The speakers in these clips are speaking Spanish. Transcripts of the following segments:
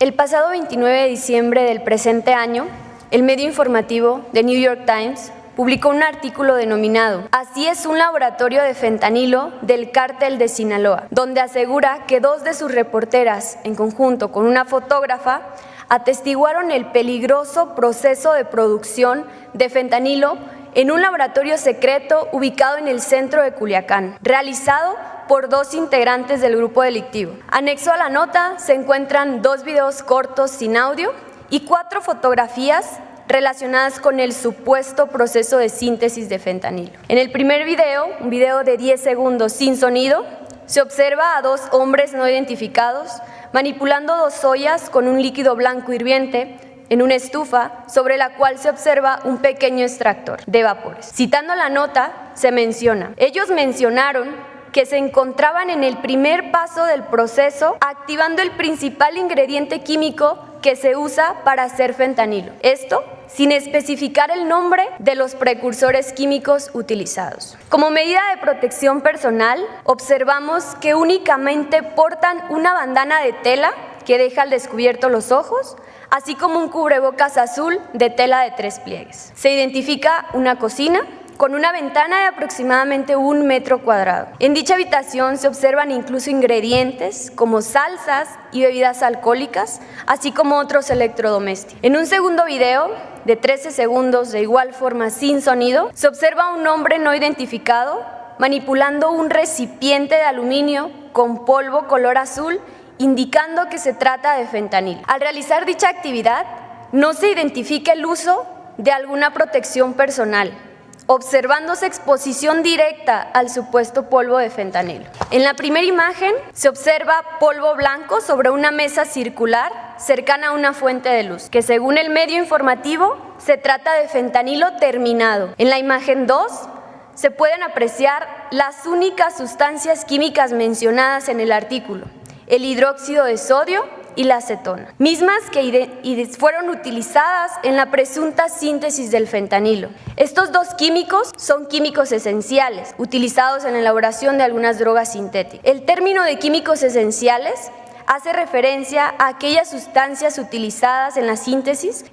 El pasado 29 de diciembre del presente año, el medio informativo The New York Times publicó un artículo denominado "Así es un laboratorio de fentanilo del cártel de Sinaloa", donde asegura que dos de sus reporteras, en conjunto con una fotógrafa, atestiguaron el peligroso proceso de producción de fentanilo en un laboratorio secreto ubicado en el centro de Culiacán, realizado por dos integrantes del grupo delictivo. Anexo a la nota se encuentran 2 videos cortos sin audio y 4 fotografías relacionadas con el supuesto proceso de síntesis de fentanilo. En el primer video, un video de 10 segundos sin sonido, se observa a 2 hombres no identificados manipulando 2 ollas con un líquido blanco hirviente en una estufa sobre la cual se observa un pequeño extractor de vapores. Citando la nota, se menciona: ellos mencionaron que se encontraban en el primer paso del proceso, activando el principal ingrediente químico que se usa para hacer fentanilo. Esto sin especificar el nombre de los precursores químicos utilizados. Como medida de protección personal, observamos que únicamente portan una bandana de tela que deja al descubierto los ojos, así como un cubrebocas azul de tela de 3 pliegues. Se identifica una cocina con una ventana de aproximadamente 1 metro cuadrado. En dicha habitación se observan incluso ingredientes como salsas y bebidas alcohólicas, así como otros electrodomésticos. En un segundo video, de 13 segundos, de igual forma sin sonido, se observa a un hombre no identificado manipulando un recipiente de aluminio con polvo color azul, indicando que se trata de fentanilo. Al realizar dicha actividad, no se identifica el uso de alguna protección personal, observándose exposición directa al supuesto polvo de fentanilo. En la primera imagen se observa polvo blanco sobre una mesa circular cercana a una fuente de luz, que según el medio informativo se trata de fentanilo terminado. En la imagen 2 se pueden apreciar las únicas sustancias químicas mencionadas en el artículo: el hidróxido de sodio y la acetona, mismas que fueron utilizadas en la presunta síntesis del fentanilo. Estos 2 químicos son químicos esenciales, utilizados en la elaboración de algunas drogas sintéticas. El término de químicos esenciales hace referencia a aquellas sustancias utilizadas en la síntesis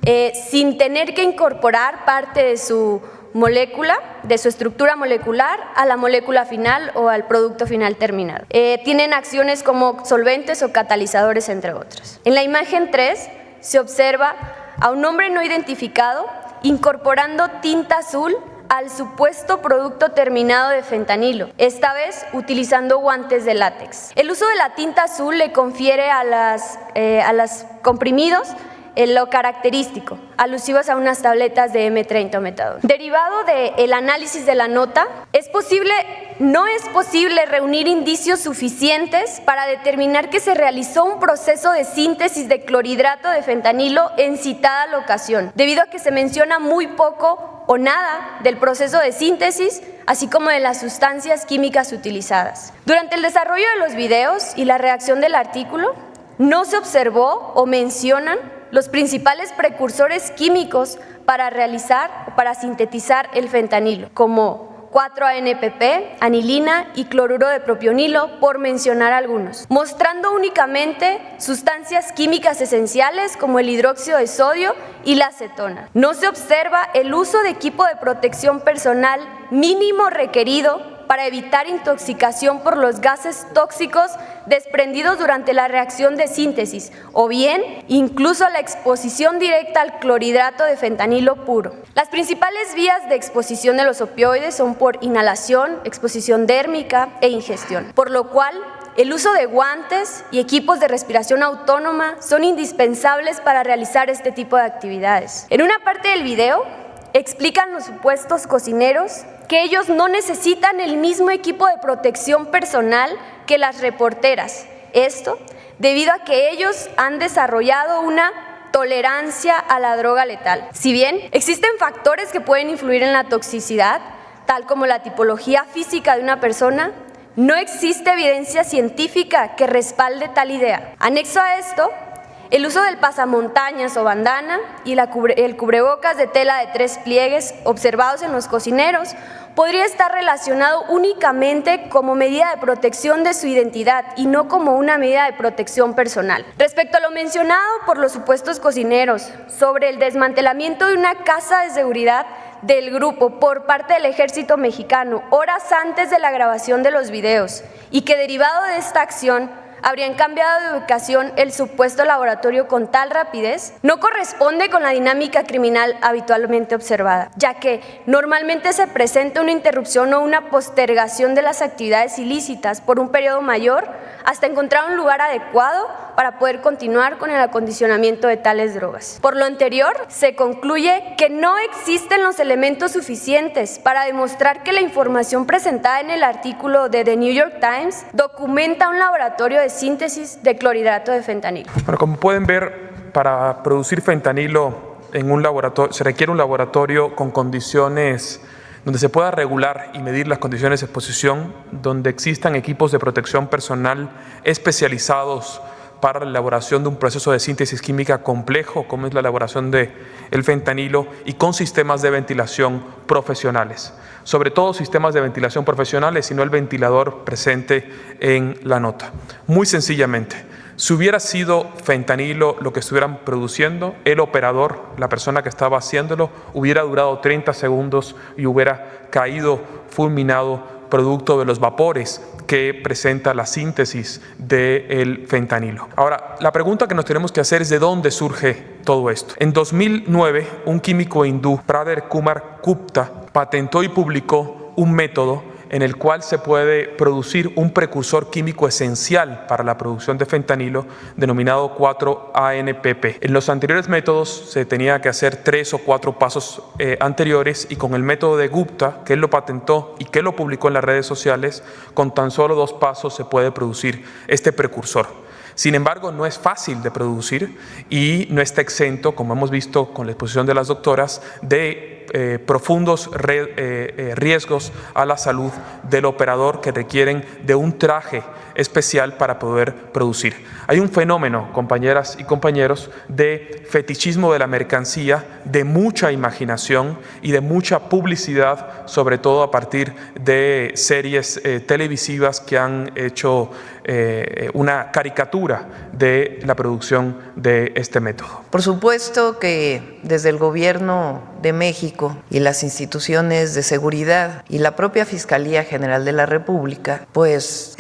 sin tener que incorporar parte de su molécula, de su estructura molecular a la molécula final o al producto final terminado. Tienen acciones como solventes o catalizadores, entre otros. En la imagen 3 se observa a un hombre no identificado incorporando tinta azul al supuesto producto terminado de fentanilo, esta vez utilizando guantes de látex. El uso de la tinta azul le confiere a los comprimidos lo característico, alusivos a unas tabletas de M30 o metadona. Derivado del análisis de la nota, no es posible reunir indicios suficientes para determinar que se realizó un proceso de síntesis de clorhidrato de fentanilo en citada locación, debido a que se menciona muy poco o nada del proceso de síntesis, así como de las sustancias químicas utilizadas. Durante el desarrollo de los videos y la redacción del artículo, no se observó o mencionan los principales precursores químicos para realizar o para sintetizar el fentanilo, como 4-ANPP, anilina y cloruro de propionilo, por mencionar algunos, mostrando únicamente sustancias químicas esenciales como el hidróxido de sodio y la acetona. No se observa el uso de equipo de protección personal mínimo requerido para evitar intoxicación por los gases tóxicos desprendidos durante la reacción de síntesis, o bien incluso la exposición directa al clorhidrato de fentanilo puro. Las principales vías de exposición de los opioides son por inhalación, exposición dérmica e ingestión, por lo cual el uso de guantes y equipos de respiración autónoma son indispensables para realizar este tipo de actividades. En una parte del video explican los supuestos cocineros que ellos no necesitan el mismo equipo de protección personal que las reporteras. Esto debido a que ellos han desarrollado una tolerancia a la droga letal. Si bien existen factores que pueden influir en la toxicidad, tal como la tipología física de una persona, no existe evidencia científica que respalde tal idea. Anexo a esto, el uso del pasamontañas o bandana y el cubrebocas de tela de 3 pliegues observados en los cocineros podría estar relacionado únicamente como medida de protección de su identidad y no como una medida de protección personal. Respecto a lo mencionado por los supuestos cocineros sobre el desmantelamiento de una casa de seguridad del grupo por parte del Ejército Mexicano horas antes de la grabación de los videos y que derivado de esta acción habrían cambiado de ubicación el supuesto laboratorio con tal rapidez, no corresponde con la dinámica criminal habitualmente observada, ya que normalmente se presenta una interrupción o una postergación de las actividades ilícitas por un periodo mayor hasta encontrar un lugar adecuado para poder continuar con el acondicionamiento de tales drogas. Por lo anterior, se concluye que no existen los elementos suficientes para demostrar que la información presentada en el artículo de The New York Times documenta un laboratorio de síntesis de clorhidrato de fentanilo. Bueno, como pueden ver, para producir fentanilo en un laboratorio se requiere un laboratorio con condiciones donde se pueda regular y medir las condiciones de exposición, donde existan equipos de protección personal especializados para la elaboración de un proceso de síntesis química complejo, como es la elaboración del fentanilo, y con sistemas de ventilación profesionales. Sobre todo sistemas de ventilación profesionales y no el ventilador presente en la nota. Muy sencillamente, si hubiera sido fentanilo lo que estuvieran produciendo, el operador, la persona que estaba haciéndolo, hubiera durado 30 segundos y hubiera caído fulminado producto de los vapores que presenta la síntesis del fentanilo. Ahora, la pregunta que nos tenemos que hacer es ¿de dónde surge todo esto? En 2009, un químico hindú, Pradher Kumar Gupta, patentó y publicó un método en el cual se puede producir un precursor químico esencial para la producción de fentanilo denominado 4-ANPP. En los anteriores métodos se tenía que hacer 3 o 4 pasos anteriores, y con el método de Gupta, que él lo patentó y que lo publicó en las redes sociales, con tan solo 2 pasos se puede producir este precursor. Sin embargo, no es fácil de producir y no está exento, como hemos visto con la exposición de las doctoras, de profundos riesgos a la salud del operador que requieren de un traje especial para poder producir. Hay un fenómeno, compañeras y compañeros, de fetichismo de la mercancía, de mucha imaginación y de mucha publicidad, sobre todo a partir de series televisivas que han hecho una caricatura de la producción de este método. Por supuesto que desde el Gobierno de México y las instituciones de seguridad y la propia Fiscalía General de la República, pues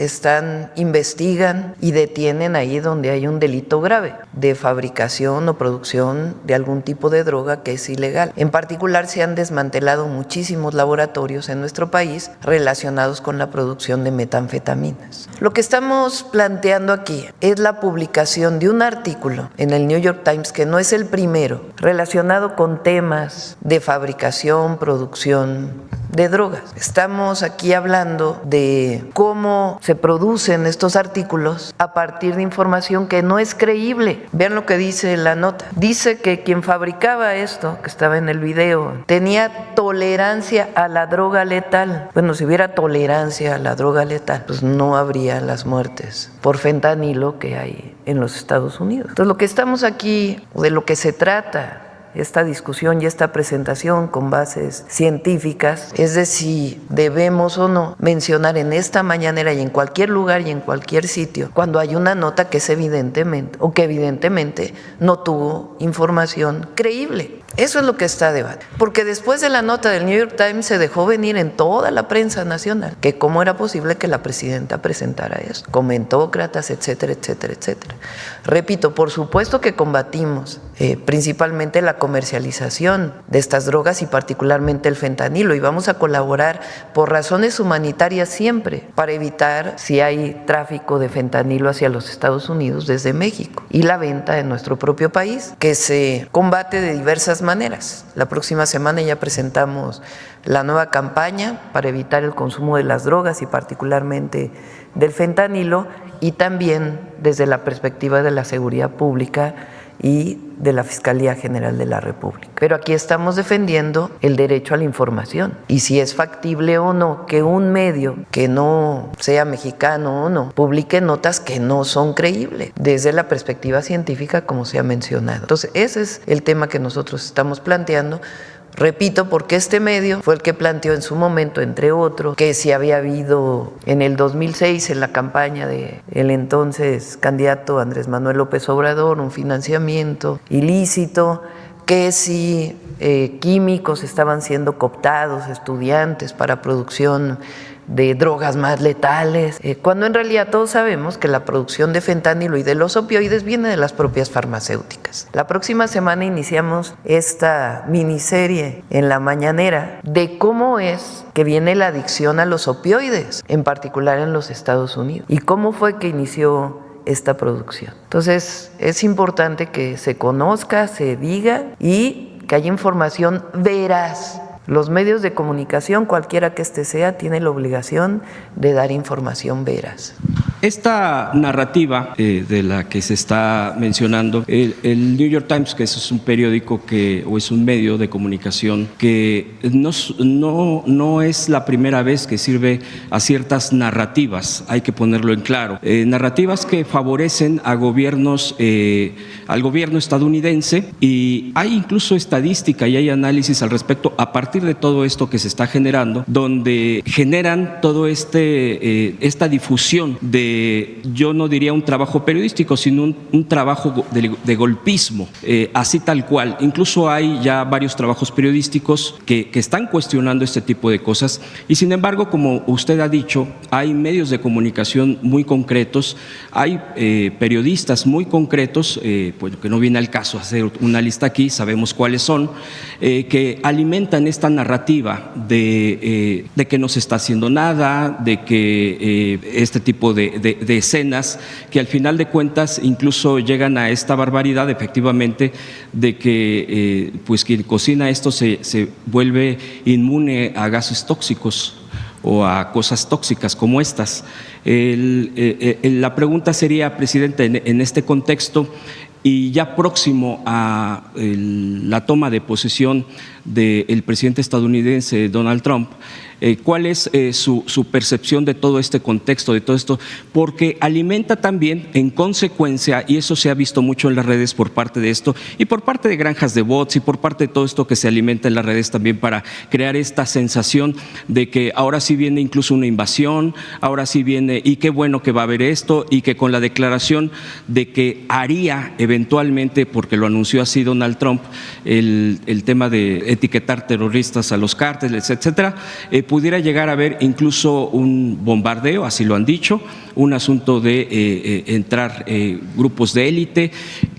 investigan y detienen ahí donde hay un delito grave de fabricación o producción de algún tipo de droga que es ilegal. En particular, se han desmantelado muchísimos laboratorios en nuestro país relacionados con la producción de metanfetaminas. Lo que estamos planteando aquí es la publicación de un artículo en el New York Times, que no es el primero, relacionado con temas de fabricación, producción de drogas. Estamos aquí hablando de cómo se producen estos artículos a partir de información que no es creíble. Vean lo que dice la nota. Dice que quien fabricaba esto, que estaba en el video, tenía tolerancia a la droga letal. Bueno, si hubiera tolerancia a la droga letal, pues no habría las muertes por fentanilo que hay en los Estados Unidos. Entonces, lo que estamos aquí, de lo que se trata esta discusión y esta presentación con bases científicas es de si debemos o no mencionar en esta mañanera y en cualquier lugar y en cualquier sitio cuando hay una nota que es evidentemente no tuvo información creíble. Eso es lo que está a debate. Porque después de la nota del New York Times se dejó venir en toda la prensa nacional que cómo era posible que la presidenta presentara eso, comentócratas, etcétera, etcétera, etcétera. Repito, por supuesto que combatimos principalmente la comercialización de estas drogas y particularmente el fentanilo, y vamos a colaborar por razones humanitarias siempre para evitar si hay tráfico de fentanilo hacia los Estados Unidos desde México y la venta en nuestro propio país, que se combate de diversas maneras. La próxima semana ya presentamos la nueva campaña para evitar el consumo de las drogas y particularmente del fentanilo, y también desde la perspectiva de la seguridad pública y de la Fiscalía General de la República. Pero aquí estamos defendiendo el derecho a la información y si es factible o no que un medio que no sea mexicano o no publique notas que no son creíbles desde la perspectiva científica, como se ha mencionado. Entonces, ese es el tema que nosotros estamos planteando Repito, porque este medio fue el que planteó en su momento, entre otros, que si había habido en el 2006, en la campaña del entonces candidato Andrés Manuel López Obrador, un financiamiento ilícito, que si químicos estaban siendo cooptados, estudiantes, para producción de drogas más letales, cuando en realidad todos sabemos que la producción de fentanilo y de los opioides viene de las propias farmacéuticas. La próxima semana iniciamos esta miniserie en La Mañanera de cómo es que viene la adicción a los opioides, en particular en los Estados Unidos, y cómo fue que inició esta producción. Entonces, es importante que se conozca, se diga y que haya información veraz. Los medios de comunicación, cualquiera que este sea, tiene la obligación de dar información veraz. Esta narrativa de la que se está mencionando, el New York Times, que es un periódico o es un medio de comunicación que no es la primera vez que sirve a ciertas narrativas, hay que ponerlo en claro, narrativas que favorecen a gobiernos, al gobierno estadounidense, y hay incluso estadística y hay análisis al respecto a partir de todo esto que se está generando, donde generan todo esta difusión de, yo no diría un trabajo periodístico, sino un trabajo de golpismo, así tal cual. Incluso hay ya varios trabajos periodísticos que están cuestionando este tipo de cosas, y sin embargo, como usted ha dicho, hay medios de comunicación muy concretos, hay periodistas muy concretos, pues que no viene al caso hacer una lista aquí, sabemos cuáles son, que alimentan esta narrativa de que no se está haciendo nada, de que este tipo de escenas que al final de cuentas incluso llegan a esta barbaridad, efectivamente, de que pues quien cocina esto se vuelve inmune a gases tóxicos o a cosas tóxicas como estas. La pregunta sería, presidente, en este contexto y ya próximo a la toma de posesión del presidente estadounidense Donald Trump, ¿cuál es su percepción de todo este contexto, de todo esto? Porque alimenta también, en consecuencia, y eso se ha visto mucho en las redes por parte de esto, y por parte de granjas de bots, y por parte de todo esto que se alimenta en las redes también para crear esta sensación de que ahora sí viene incluso una invasión, ahora sí viene, y qué bueno que va a haber esto, y que con la declaración de que haría eventualmente, porque lo anunció así Donald Trump, el tema de etiquetar terroristas a los cárteles, etcétera, pudiera llegar a haber incluso un bombardeo, así lo han dicho, un asunto de entrar grupos de élite.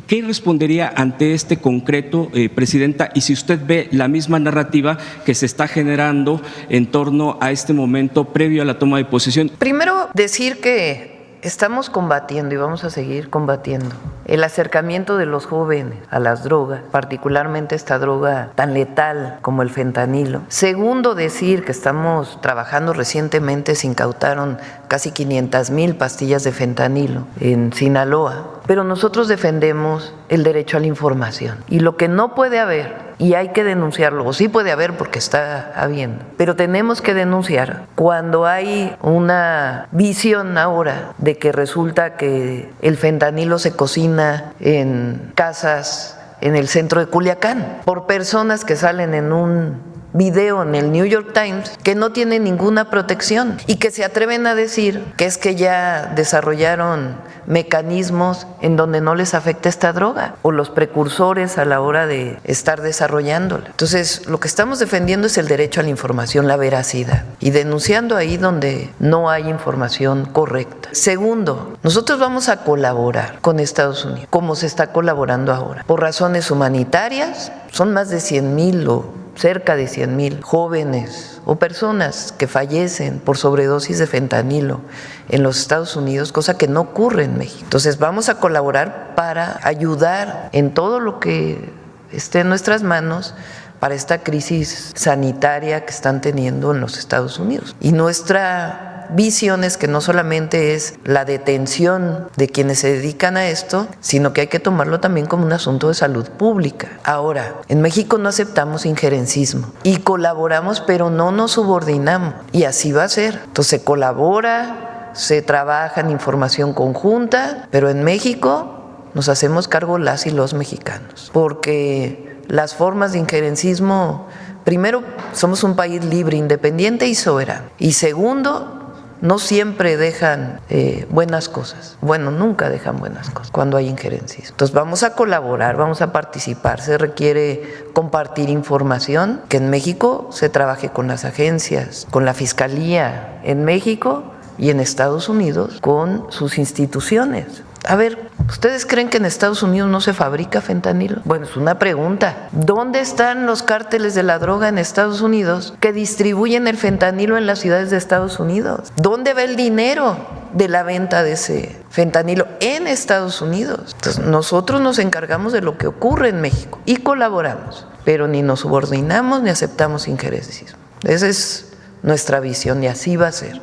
¿Qué respondería ante este concreto, presidenta? Y si usted ve la misma narrativa que se está generando en torno a este momento previo a la toma de posesión. Primero, decir que estamos combatiendo y vamos a seguir combatiendo el acercamiento de los jóvenes a las drogas, particularmente esta droga tan letal como el fentanilo. Segundo, decir que estamos trabajando, recientemente se incautaron casi 500,000 pastillas de fentanilo en Sinaloa, pero nosotros defendemos el derecho a la información, y lo que no puede haber, y hay que denunciarlo, o sí puede haber porque está habiendo, pero tenemos que denunciar cuando hay una visión ahora de que resulta que el fentanilo se cocina en casas en el centro de Culiacán por personas que salen en un video en el New York Times que no tienen ninguna protección y que se atreven a decir que es que ya desarrollaron mecanismos en donde no les afecta esta droga, o los precursores a la hora de estar desarrollándola. Entonces, lo que estamos defendiendo es el derecho a la información, la veracidad, y denunciando ahí donde no hay información correcta. Segundo, nosotros vamos a colaborar con Estados Unidos, como se está colaborando ahora, por razones humanitarias. Son más de 100,000 o cerca de 100,000 jóvenes o personas que fallecen por sobredosis de fentanilo en los Estados Unidos, cosa que no ocurre en México. Entonces vamos a colaborar para ayudar en todo lo que esté en nuestras manos para esta crisis sanitaria que están teniendo en los Estados Unidos. Y nuestra visión es que no solamente es la detención de quienes se dedican a esto, sino que hay que tomarlo también como un asunto de salud pública. Ahora, en México no aceptamos injerencismo y colaboramos, pero no nos subordinamos, y así va a ser. Entonces se colabora, se trabaja en información conjunta, pero en México nos hacemos cargo las y los mexicanos, porque las formas de injerencismo, primero, somos un país libre, independiente y soberano. Y segundo, no siempre dejan buenas cosas. Bueno, nunca dejan buenas cosas cuando hay injerencias. Entonces vamos a colaborar, vamos a participar. Se requiere compartir información, que en México se trabaje con las agencias, con la Fiscalía en México y en Estados Unidos con sus instituciones. A ver, ¿ustedes creen que en Estados Unidos no se fabrica fentanilo? Bueno, es una pregunta. ¿Dónde están los cárteles de la droga en Estados Unidos que distribuyen el fentanilo en las ciudades de Estados Unidos? ¿Dónde va el dinero de la venta de ese fentanilo en Estados Unidos? Entonces, nosotros nos encargamos de lo que ocurre en México y colaboramos, pero ni nos subordinamos ni aceptamos injerencismo. Esa es nuestra visión y así va a ser.